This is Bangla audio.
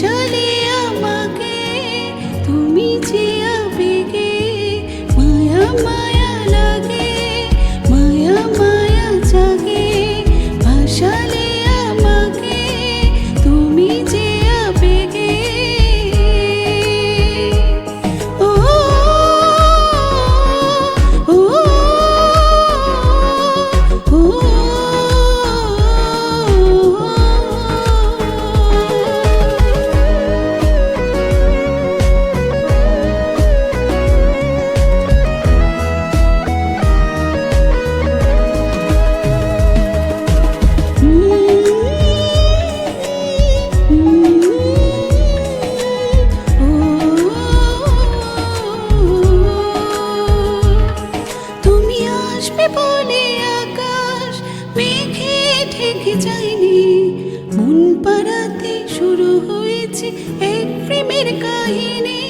ভাসালে আমাকে তুমি যে আবেগে, মায়া মায়া লাগে, মায়া মায়া জাগে। ভাসালে আমাকে তুমি যে আবেগে, ও ও ও তুমি আসবে বলে আকাশ মেঘে ঢেকে যায়নি, মন পাড়াতে শুরু হয়েছে এক প্রেমের কাহিনী।